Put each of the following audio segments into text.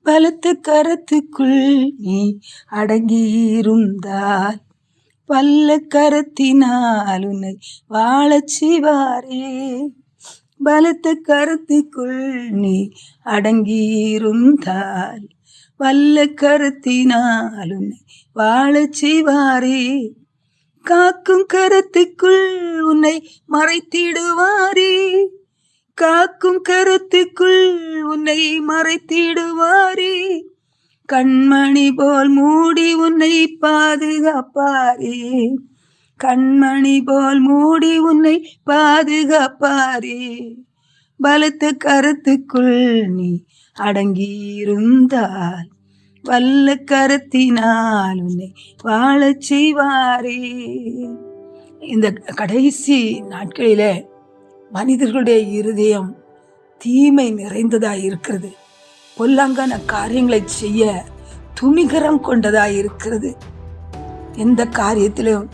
பலத்த கரத்துக்குள் நீ அடங்கியிருந்தால் பல்ல கரத்தினால் உன்னை வாழச் செய்வாரே. பலத்த கரத்துக்குள் நீ அடங்கியிருந்தால் வல்ல கரத்தினால் உன்னை வாழச் செய்வாரே. காக்கும் கரத்துக்குள் உன்னை மறைத்திடுவாரே. காக்கும் கரத்துக்குள் உன்னை மறைத்திடுவாரே. கண்மணி போல் மூடி உன்னை பாதுகாப்பாரே. கண்மணி போல் மூடி உன்னை பாதுகாப்பாரே. பலத்த கரத்துக்குள் நீ அடங்கியிருந்தால் வல்ல கரத்தினால் உன்னை வாழச் செய்வாரே. இந்த கடைசி நாட்களிலே மனிதர்களுடைய இருதயம் தீமை நிறைந்ததாய் இருக்கிறது. பொல்லாங்கான காரியங்களை செய்ய துணிகரம் கொண்டதாய் இருக்கிறது. எந்த காரியத்திலும்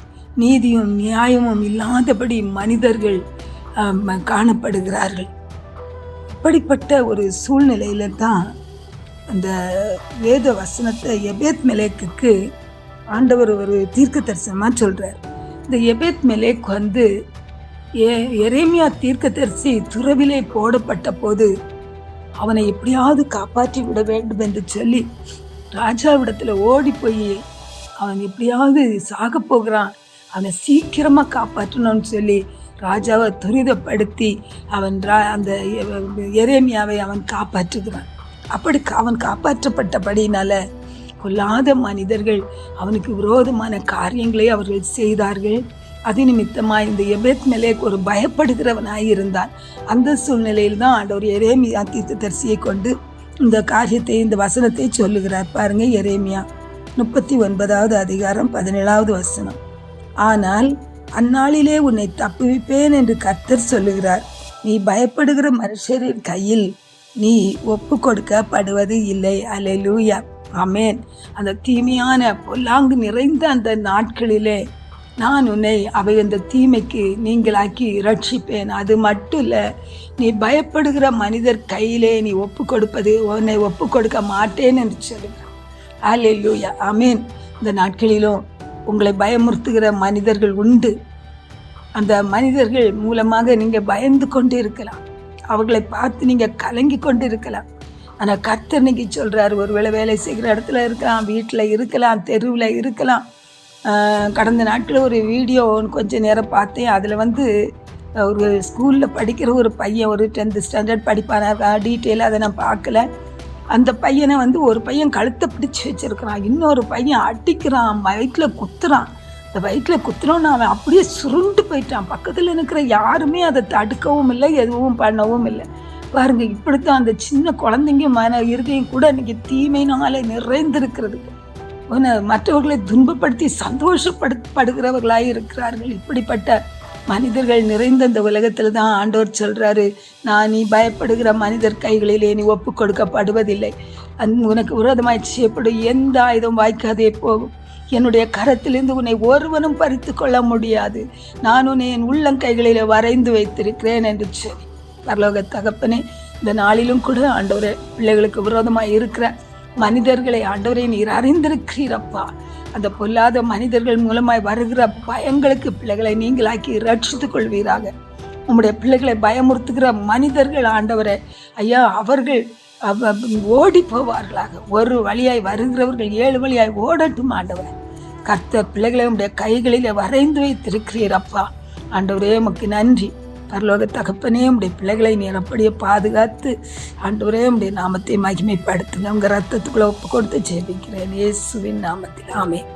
நீதியும் நியாயமும் இல்லாதபடி மனிதர்கள் காணப்படுகிறார்கள். இப்படிப்பட்ட ஒரு சூழ்நிலையில தான் அந்த வேத வசனத்தை எபேத் மெலேக்குக்கு ஆண்டவர் ஒரு தீர்க்க தரிசனமா சொல்றார். இந்த எபேத் மெலேக் வந்து எரேமியா தீர்க்கதரிசி துறவிலே போடப்பட்ட போது அவனை எப்படியாவது காப்பாற்றி விட வேண்டும் என்று சொல்லி ராஜாவிடத்துல ஓடி போய் அவன் எப்படியாவது சாக போகிறான், அவனை சீக்கிரமா காப்பாற்றணும்னு சொல்லி ராஜாவை துரிதப்படுத்தி அவன் அந்த எரேமியாவை அவன் காப்பாற்றுகிறான். அப்படி அவன் காப்பாற்றப்பட்டபடினால கொல்லாத மனிதர்கள் அவனுக்கு விரோதமான காரியங்களை அவர்கள் செய்தார்கள். அது நிமித்தமாக இந்த எபேத் மெலேக் ஒரு பயப்படுகிறவனாய் இருந்தான். அந்த சூழ்நிலையில் தான் ஆண்டவர் எரேமியா தீர்க்கதரிசியை கொண்டு இந்த காரியத்தை இந்த வசனத்தை சொல்லுகிறார். பாருங்க, எரேமியா 39வது அதிகாரம் 17வது வசனம். ஆனால் அந்நாளிலே உன்னை தப்புவிப்பேன் என்று கர்த்தர் சொல்லுகிறார். நீ பயப்படுகிற மனுஷரின் கையில் நீ ஒப்பு கொடுக்கப்படுவது இல்லை. அல்லேலூயா, ஆமென். அந்த தீமையான பொல்லாங்கு நிறைந்த அந்த நாட்களிலே நான் உன்னை அவை அந்த தீமைக்கு நீங்களாக்கி ரட்சிப்பேன். அது மட்டும் இல்லை, நீ பயப்படுகிற மனிதர் கையிலே நீ உன்னை ஒப்பு கொடுக்க மாட்டேன் என்று சொல்லுகிறார். அல்லேலூயா, ஆமென். இந்த நாட்களிலும் உங்களை பயமுறுத்துகிற மனிதர்கள் உண்டு. அந்த மனிதர்கள் மூலமாக நீங்கள் பயந்து கொண்டு இருக்கலாம், அவர்களை பார்த்து நீங்கள் கலங்கி கொண்டு இருக்கலாம். ஆனால் கர்த்தர் இன்னைக்கு சொல்கிறார், ஒருவேளை வேலை செய்கிற இடத்துல இருக்கலாம், வீட்டில் இருக்கலாம், தெருவில் இருக்கலாம். கடந்த நாட்டில் ஒரு வீடியோ கொஞ்சம் நேரம் பார்த்தேன். அதில் வந்து ஒரு ஸ்கூலில் படிக்கிற ஒரு பையன், ஒரு 10th ஸ்டாண்டர்ட் படிப்பான, டீட்டெயிலாக அதை நான் பார்க்கல. அந்த பையனை வந்து ஒரு பையன் கழுத்தை பிடிச்சி வச்சிருக்கிறான், இன்னொரு பையன் அடிக்கிறான், வயிற்றில் குத்துறான். அந்த வயிற்றில் குத்துறோன்னு அவன் அப்படியே சுருண்டு போயிட்டான். பக்கத்தில் இருக்கிற யாருமே அதை தடுக்கவும் இல்லை, எதுவும் பண்ணவும் இல்லை. பாருங்க, இப்படித்தான் அந்த சின்ன குழந்தைங்க இருக்கையும் கூட இன்னைக்கு தீமையினால நிறைந்திருக்கிறது. மற்றவர்களை துன்பப்படுத்தி சந்தோஷப்படுகிறவர்களாய் இருக்கிறார்கள். இப்படிப்பட்ட மனிதர்கள் நிறைந்த இந்த உலகத்தில் தான் ஆண்டவர் சொல்றாரு, நான் நீ பயப்படுகிற மனிதர் கைகளிலே நீ ஒப்பு கொடுக்கப்படுவதில்லை. உனக்கு விரோதமாய் செய்யப்படும் எந்த ஆயுதம் வாய்க்காதே போகும். என்னுடைய கரத்திலிருந்து உன்னை ஒருவனும் பறித்து கொள்ள முடியாது. நான் உன்னை என் உள்ளங்கைகளிலே வரைந்து வைத்திருக்கிறேன் என்று சொல்லி. பரலோக தகப்பனே, இந்த நாளிலும் கூட ஆண்டவரே, பிள்ளைகளுக்கு விரோதமாய் இருக்கிற மனிதர்களை ஆண்டவரை நீர் அறிந்திருக்கிறீரப்பா. அந்த பொல்லாத மனிதர்கள் மூலமாய் வருகிற பயங்களுக்கு பிள்ளைகளை நீங்களாக்கி ரட்சித்துக் கொள்வீராக. உம்முடைய பிள்ளைகளை பயமுறுத்துகிற மனிதர்கள் ஆண்டவரை ஐயா, அவர்கள் ஓடி போவார்களாக. ஒரு வழியாய் வருகிறவர்கள் 7 வழியாய் ஓடட்டும் ஆண்டவரை. கர்த்தர் பிள்ளைகளை உடைய கைகளிலே வரைந்து வைத்திருக்கிறீரப்பா. ஆண்டவரே, உமக்கு நன்றி. பரலோக தகப்பனே, உடைய பிள்ளைகளை நீர் அப்படியே பாதுகாத்து ஆண்டவரே உடைய நாமத்தை மகிமைப்படுத்துங்க. உங்க ரத்தத்துக்குள்ள ஒப்பு கொடுத்து ஜெபிக்கிறேன் இயேசுவின் நாமத்தில், ஆமென்.